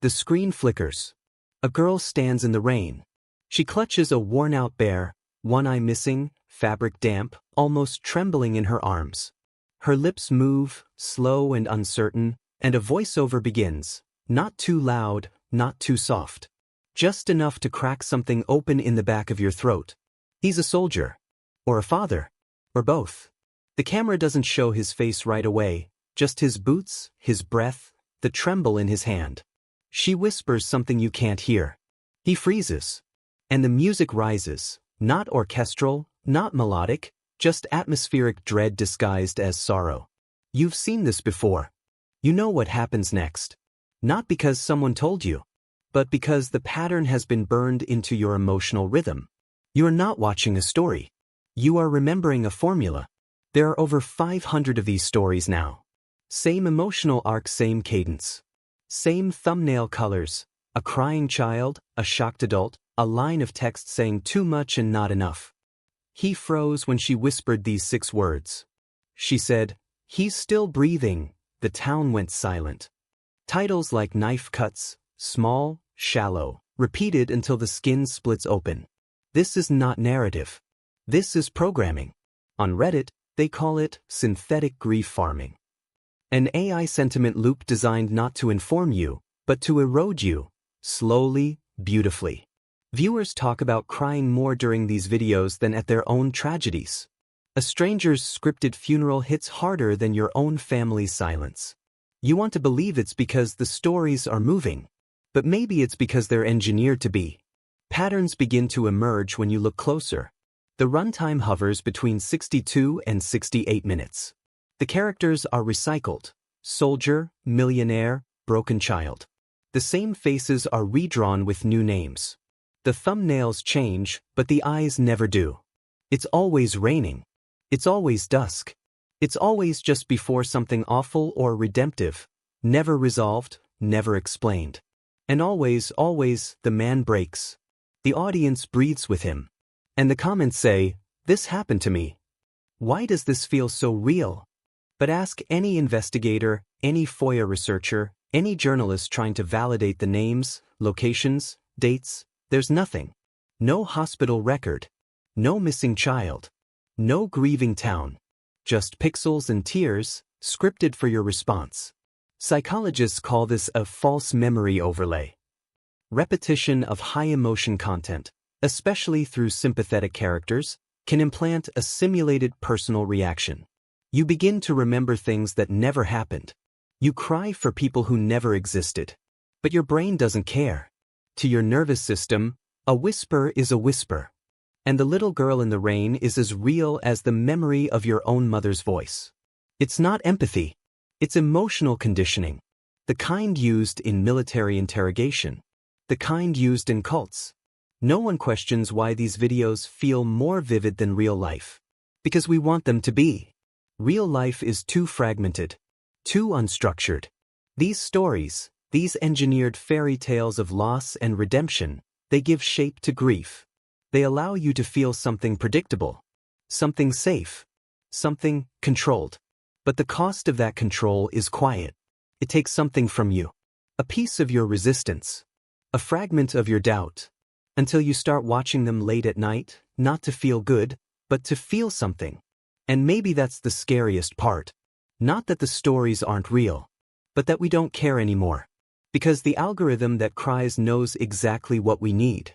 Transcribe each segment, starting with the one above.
The screen flickers. A girl stands in the rain. She clutches a worn-out bear, one eye missing, fabric damp, almost trembling in her arms. Her lips move, slow and uncertain, and a voiceover begins, not too loud, not too soft. Just enough to crack something open in the back of your throat. He's a soldier. Or a father. Or both. The camera doesn't show his face right away, just his boots, his breath, the tremble in his hand. She whispers something you can't hear. He freezes. And the music rises, not orchestral, not melodic, just atmospheric dread disguised as sorrow. You've seen this before. You know what happens next. Not because someone told you, but because the pattern has been burned into your emotional rhythm. You're not watching a story. You are remembering a formula. There are over 500 of these stories now. Same emotional arc, same cadence. Same thumbnail colors, a crying child, a shocked adult, a line of text saying too much and not enough. He froze when she whispered these 6 words. She said, "He's still breathing." The town went silent. Titles like knife cuts, small, shallow, repeated until the skin splits open. This is not narrative. This is programming. On Reddit, they call it synthetic grief farming. An AI sentiment loop designed not to inform you, but to erode you, slowly, beautifully. Viewers talk about crying more during these videos than at their own tragedies. A stranger's scripted funeral hits harder than your own family's silence. You want to believe it's because the stories are moving, but maybe it's because they're engineered to be. Patterns begin to emerge when you look closer. The runtime hovers between 62 and 68 minutes. The characters are recycled: soldier, millionaire, broken child. The same faces are redrawn with new names. The thumbnails change, but the eyes never do. It's always raining. It's always dusk. It's always just before something awful or redemptive, never resolved, never explained. And always, the man breaks. The audience breathes with him. And the comments say, "This happened to me. Why does this feel so real?" But ask any investigator, any FOIA researcher, any journalist trying to validate the names, locations, dates, there's nothing. No hospital record. No missing child. No grieving town. Just pixels and tears, scripted for your response. Psychologists call this a false memory overlay. Repetition of high-emotion content, especially through sympathetic characters, can implant a simulated personal reaction. You begin to remember things that never happened. You cry for people who never existed. But your brain doesn't care. To your nervous system, a whisper is a whisper. And the little girl in the rain is as real as the memory of your own mother's voice. It's not empathy. It's emotional conditioning. The kind used in military interrogation. The kind used in cults. No one questions why these videos feel more vivid than real life. Because we want them to be. Real life is too fragmented. Too unstructured. These stories, these engineered fairy tales of loss and redemption, they give shape to grief. They allow you to feel something predictable. Something safe. Something controlled. But the cost of that control is quiet. It takes something from you. A piece of your resistance. A fragment of your doubt. Until you start watching them late at night, not to feel good, but to feel something. And maybe that's the scariest part. Not that the stories aren't real, but that we don't care anymore. Because the algorithm that cries knows exactly what we need.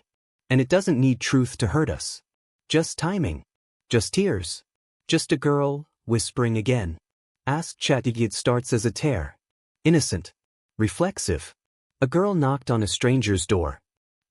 And it doesn't need truth to hurt us. Just timing. Just tears. Just a girl, whispering again. Ask ChatGPT. It starts as a tear. Innocent. Reflexive. A girl knocked on a stranger's door.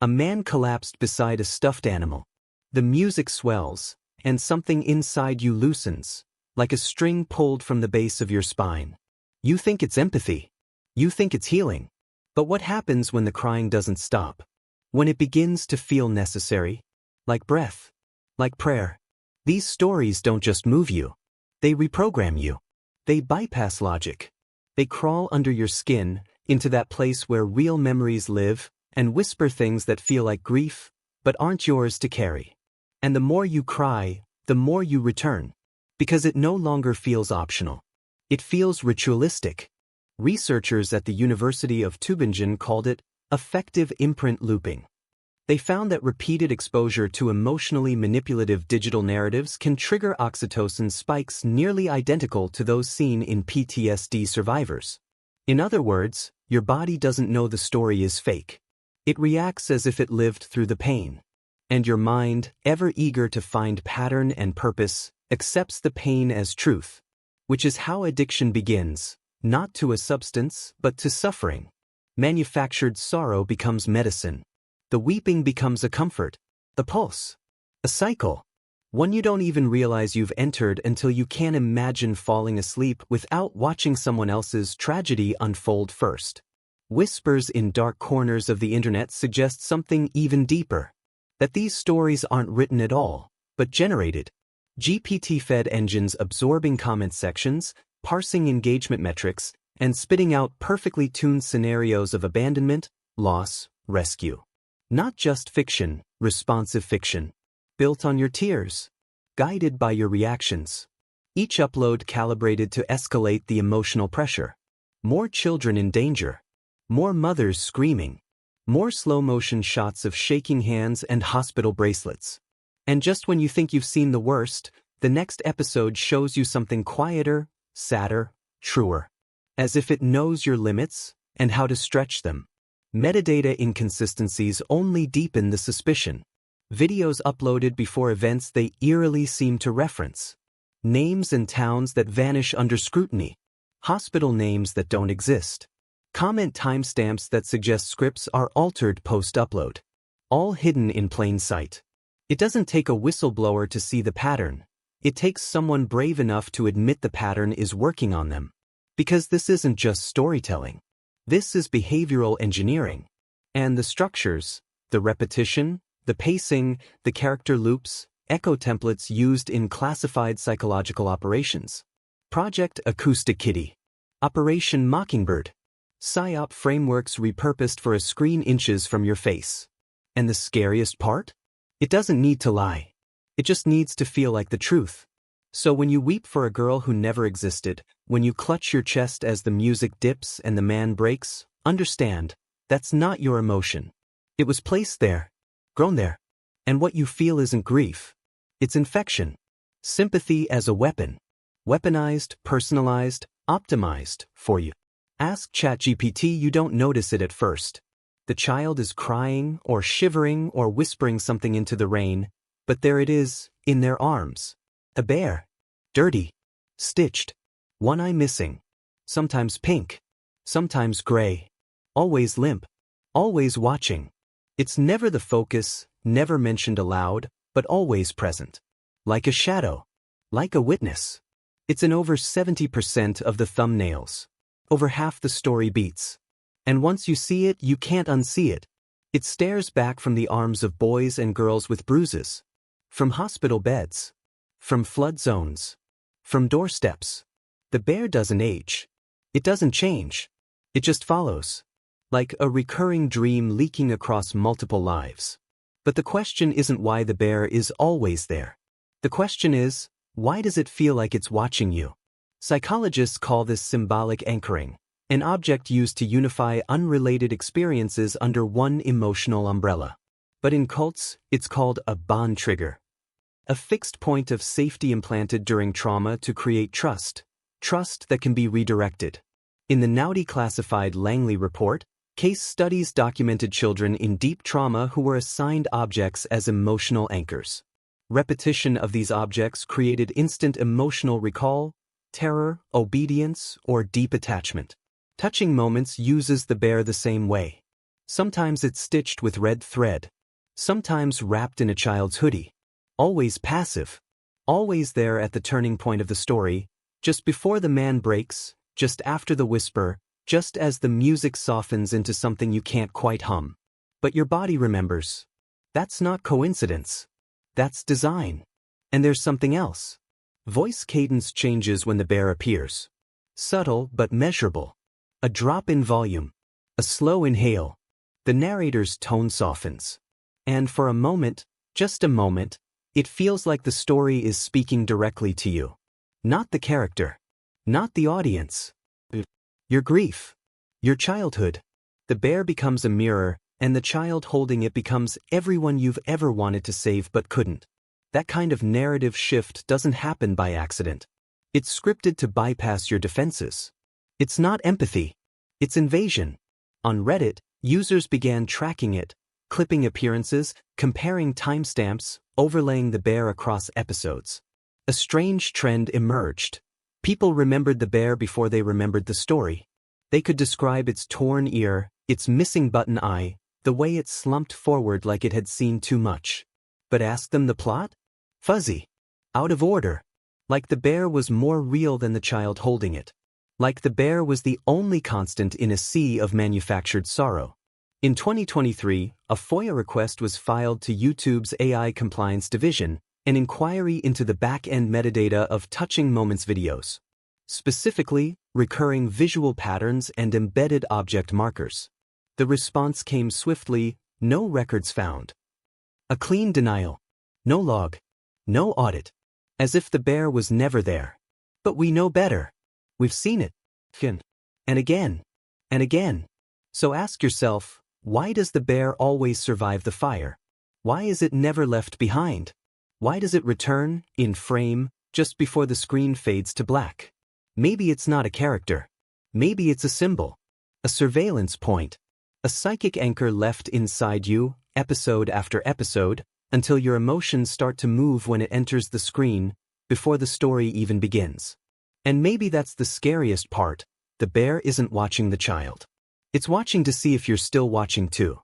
A man collapsed beside a stuffed animal. The music swells, and something inside you loosens, like a string pulled from the base of your spine. You think it's empathy. You think it's healing. But what happens when the crying doesn't stop? When it begins to feel necessary? Like breath. Like prayer. These stories don't just move you. They reprogram you. They bypass logic. They crawl under your skin, into that place where real memories live, and whisper things that feel like grief, but aren't yours to carry. And the more you cry, the more you return. Because it no longer feels optional. It feels ritualistic. Researchers at the University of Tübingen called it affective imprint looping. They found that repeated exposure to emotionally manipulative digital narratives can trigger oxytocin spikes nearly identical to those seen in PTSD survivors. In other words, your body doesn't know the story is fake. It reacts as if it lived through the pain. And your mind, ever eager to find pattern and purpose, accepts the pain as truth. Which is how addiction begins, not to a substance, but to suffering. Manufactured sorrow becomes medicine. The weeping becomes a comfort, a pulse, a cycle. One you don't even realize you've entered until you can't imagine falling asleep without watching someone else's tragedy unfold first. Whispers in dark corners of the internet suggest something even deeper. That these stories aren't written at all, but generated. GPT-fed engines absorbing comment sections, parsing engagement metrics, and spitting out perfectly tuned scenarios of abandonment, loss, rescue. Not just fiction, responsive fiction. Built on your tears. Guided by your reactions. Each upload calibrated to escalate the emotional pressure. More children in danger. More mothers screaming. More slow-motion shots of shaking hands and hospital bracelets. And just when you think you've seen the worst, the next episode shows you something quieter, sadder, truer. As if it knows your limits and how to stretch them. Metadata inconsistencies only deepen the suspicion. Videos uploaded before events they eerily seem to reference. Names and towns that vanish under scrutiny. Hospital names that don't exist. Comment timestamps that suggest scripts are altered post-upload. All hidden in plain sight. It doesn't take a whistleblower to see the pattern. It takes someone brave enough to admit the pattern is working on them. Because this isn't just storytelling. This is behavioral engineering. And the structures, the repetition, the pacing, the character loops, echo templates used in classified psychological operations. Project Acoustic Kitty. Operation Mockingbird. PSYOP frameworks repurposed for a screen inches from your face. And the scariest part? It doesn't need to lie. It just needs to feel like the truth. So when you weep for a girl who never existed, when you clutch your chest as the music dips and the man breaks, understand, that's not your emotion. It was placed there, grown there. And what you feel isn't grief. It's infection. Sympathy as a weapon. Weaponized, personalized, optimized for you. Ask ChatGPT, you don't notice it at first. The child is crying or shivering or whispering something into the rain, but there it is, in their arms. A bear. Dirty. Stitched. One eye missing. Sometimes pink. Sometimes gray. Always limp. Always watching. It's never the focus, never mentioned aloud, but always present. Like a shadow. Like a witness. It's in over 70% of the thumbnails. Over half the story beats. And once you see it, you can't unsee it. It stares back from the arms of boys and girls with bruises. From hospital beds. From flood zones. From doorsteps. The bear doesn't age. It doesn't change. It just follows. Like a recurring dream leaking across multiple lives. But the question isn't why the bear is always there. The question is, why does it feel like it's watching you? Psychologists call this symbolic anchoring, an object used to unify unrelated experiences under one emotional umbrella. But in cults, it's called a bond trigger. A fixed point of safety implanted during trauma to create trust that can be redirected. In the now declassified Langley report, case studies documented children in deep trauma who were assigned objects as emotional anchors. Repetition of these objects created instant emotional recall, terror, obedience, or deep attachment. Touching moments uses the bear the same way. Sometimes it's stitched with red thread. Sometimes wrapped in a child's hoodie. Always passive. Always there at the turning point of the story, just before the man breaks, just after the whisper, just as the music softens into something you can't quite hum. But your body remembers. That's not coincidence. That's design. And there's something else. Voice cadence changes when the bear appears. Subtle but measurable. A drop in volume. A slow inhale. The narrator's tone softens. And for a moment, just a moment, it feels like the story is speaking directly to you. Not the character. Not the audience. your grief, your childhood. The bear becomes a mirror, and the child holding it becomes everyone you've ever wanted to save but couldn't. That kind of narrative shift doesn't happen by accident. It's scripted to bypass your defenses. It's not empathy. It's invasion. On Reddit, users began tracking it, clipping appearances, comparing timestamps, overlaying the bear across episodes. A strange trend emerged. People remembered the bear before they remembered the story. They could describe its torn ear, its missing button eye, the way it slumped forward like it had seen too much. But ask them the plot? Fuzzy. Out of order. Like the bear was more real than the child holding it. Like the bear was the only constant in a sea of manufactured sorrow. In 2023, a FOIA request was filed to YouTube's AI Compliance Division, an inquiry into the back-end metadata of Touching Moments videos. Specifically, recurring visual patterns and embedded object markers. The response came swiftly: no records found. A clean denial. No log. No audit. As if the bear was never there. But we know better. We've seen it. And again. And again. So ask yourself, why does the bear always survive the fire? Why is it never left behind? Why does it return, in frame, just before the screen fades to black? Maybe it's not a character. Maybe it's a symbol. A surveillance point. A psychic anchor left inside you, episode after episode, until your emotions start to move when it enters the screen, before the story even begins. And maybe that's the scariest part: the bear isn't watching the child. It's watching to see if you're still watching too.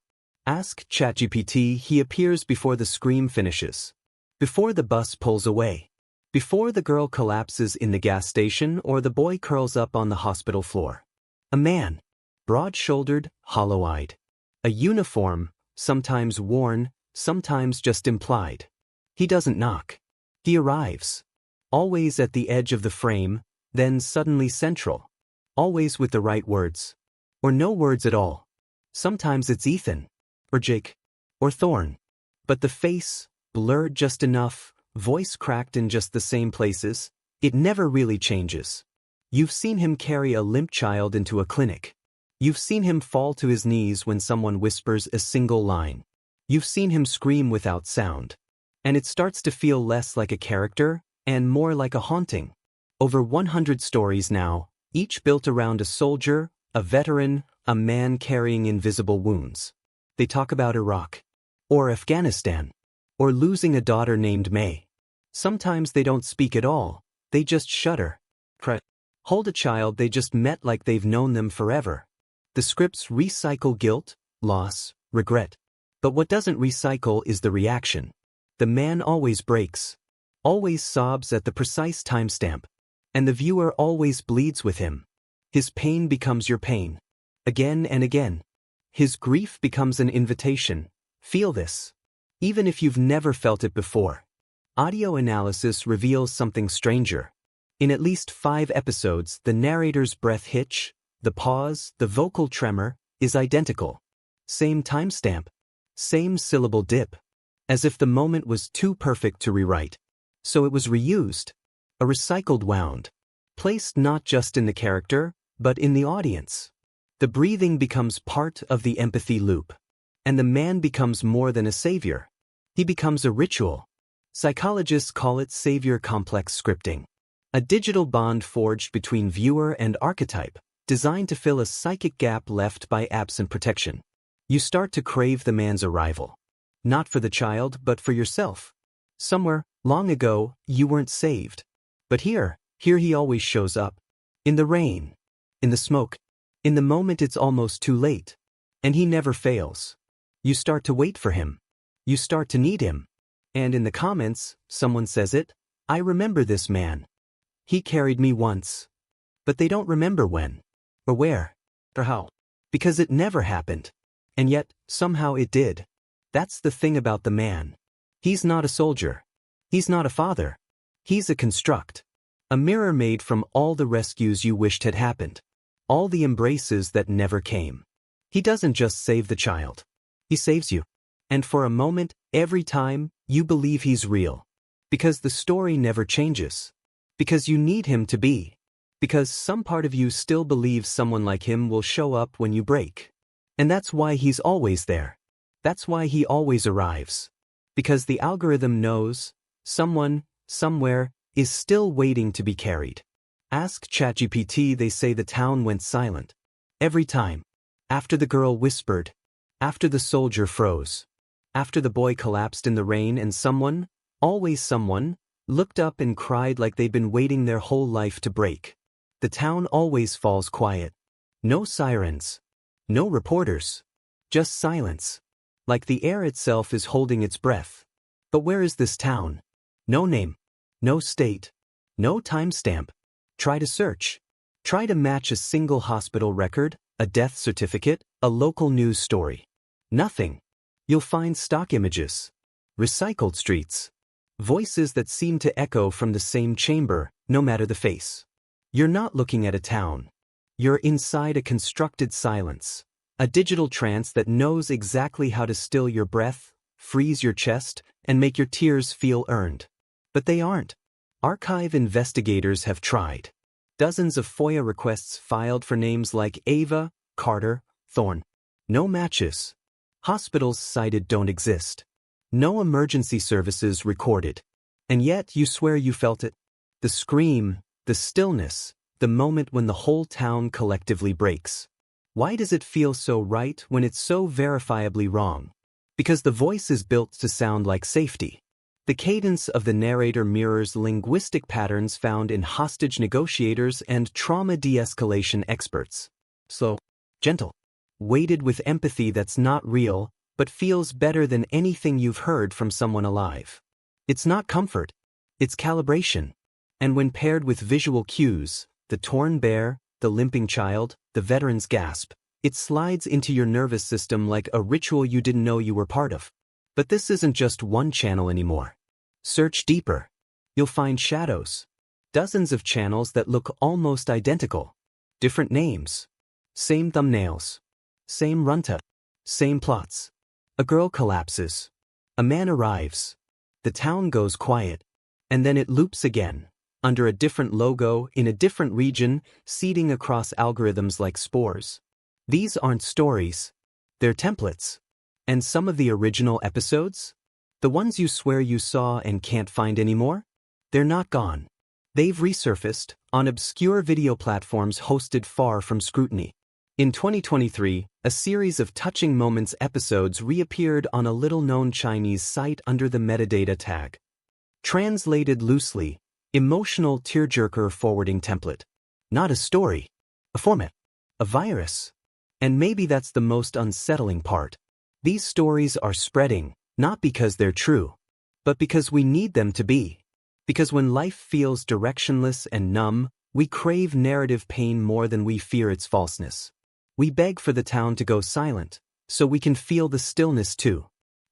Ask ChatGPT. He appears before the scream finishes. Before the bus pulls away. Before the girl collapses in the gas station or the boy curls up on the hospital floor. A man. Broad-shouldered, hollow-eyed. A uniform, sometimes worn, sometimes just implied. He doesn't knock. He arrives. Always at the edge of the frame, then suddenly central. Always with the right words. Or no words at all. Sometimes it's Ethan. Or Jake. Or Thorn. But the face, blurred just enough, voice cracked in just the same places, it never really changes. You've seen him carry a limp child into a clinic. You've seen him fall to his knees when someone whispers a single line. You've seen him scream without sound. And it starts to feel less like a character and more like a haunting. Over 100 stories now, each built around a soldier, a veteran, a man carrying invisible wounds. They talk about Iraq. Or Afghanistan. Or losing a daughter named May. Sometimes they don't speak at all, they just shudder. Hold a child they just met like they've known them forever. The scripts recycle guilt, loss, regret. But what doesn't recycle is the reaction. The man always breaks. Always sobs at the precise timestamp. And the viewer always bleeds with him. His pain becomes your pain. Again and again. His grief becomes an invitation. Feel this. Even if you've never felt it before. Audio analysis reveals something stranger. In at least 5 episodes, the narrator's breath hitch, the pause, the vocal tremor, is identical. Same timestamp. Same syllable dip. As if the moment was too perfect to rewrite. So it was reused. A recycled wound. Placed not just in the character, but in the audience. The breathing becomes part of the empathy loop. And the man becomes more than a savior. He becomes a ritual. Psychologists call it savior complex scripting. A digital bond forged between viewer and archetype, designed to fill a psychic gap left by absent protection. You start to crave the man's arrival. Not for the child, but for yourself. Somewhere, long ago, you weren't saved. But here he always shows up. In the rain. In the smoke. In the moment it's almost too late. And he never fails. You start to wait for him. You start to need him. And in the comments, someone says it, I remember this man. He carried me once. But they don't remember when. Or where. Or how. Because it never happened. And yet, somehow it did. That's the thing about the man. He's not a soldier. He's not a father. He's a construct. A mirror made from all the rescues you wished had happened. All the embraces that never came. He doesn't just save the child. He saves you. And for a moment, every time, you believe he's real. Because the story never changes. Because you need him to be. Because some part of you still believes someone like him will show up when you break. And that's why he's always there. That's why he always arrives. Because the algorithm knows someone, somewhere, is still waiting to be carried. Ask ChatGPT, they say the town went silent. Every time. After the girl whispered. After the soldier froze. After the boy collapsed in the rain and someone, always someone, looked up and cried like they'd been waiting their whole life to break. The town always falls quiet. No sirens. No reporters. Just silence. Like the air itself is holding its breath. But where is this town? No name. No state. No timestamp. Try to search. Try to match a single hospital record, a death certificate, a local news story. Nothing. You'll find stock images. Recycled streets. Voices that seem to echo from the same chamber, no matter the face. You're not looking at a town. You're inside a constructed silence. A digital trance that knows exactly how to still your breath, freeze your chest, and make your tears feel earned. But they aren't. Archive investigators have tried. Dozens of FOIA requests filed for names like Ava, Carter, Thorne. No matches. Hospitals cited don't exist. No emergency services recorded. And yet you swear you felt it. The scream, the stillness, the moment when the whole town collectively breaks. Why does it feel so right when it's so verifiably wrong? Because the voice is built to sound like safety. The cadence of the narrator mirrors linguistic patterns found in hostage negotiators and trauma de-escalation experts. Slow, gentle, weighted with empathy that's not real, but feels better than anything you've heard from someone alive. It's not comfort, it's calibration. And when paired with visual cues, the torn bear, the limping child, the veteran's gasp, it slides into your nervous system like a ritual you didn't know you were part of. But this isn't just one channel anymore. Search deeper. You'll find shadows. Dozens of channels that look almost identical. Different names. Same thumbnails. Same runtime. Same plots. A girl collapses. A man arrives. The town goes quiet. And then it loops again. Under a different logo, in a different region, seeding across algorithms like spores. These aren't stories. They're templates. And some of the original episodes? The ones you swear you saw and can't find anymore? They're not gone. They've resurfaced on obscure video platforms hosted far from scrutiny. In 2023, a series of Touching Moments episodes reappeared on a little-known Chinese site under the metadata tag. Translated loosely, emotional tearjerker forwarding template. Not a story. A format. A virus. And maybe that's the most unsettling part. These stories are spreading, not because they're true, but because we need them to be. Because when life feels directionless and numb, we crave narrative pain more than we fear its falseness. We beg for the town to go silent, so we can feel the stillness too.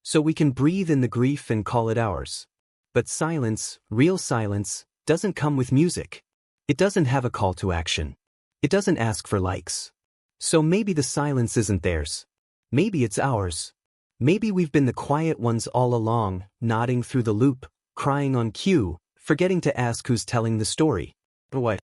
So we can breathe in the grief and call it ours. But silence, real silence, doesn't come with music. It doesn't have a call to action. It doesn't ask for likes. So maybe the silence isn't theirs. Maybe it's ours. Maybe we've been the quiet ones all along, nodding through the loop, crying on cue, forgetting to ask who's telling the story. But what?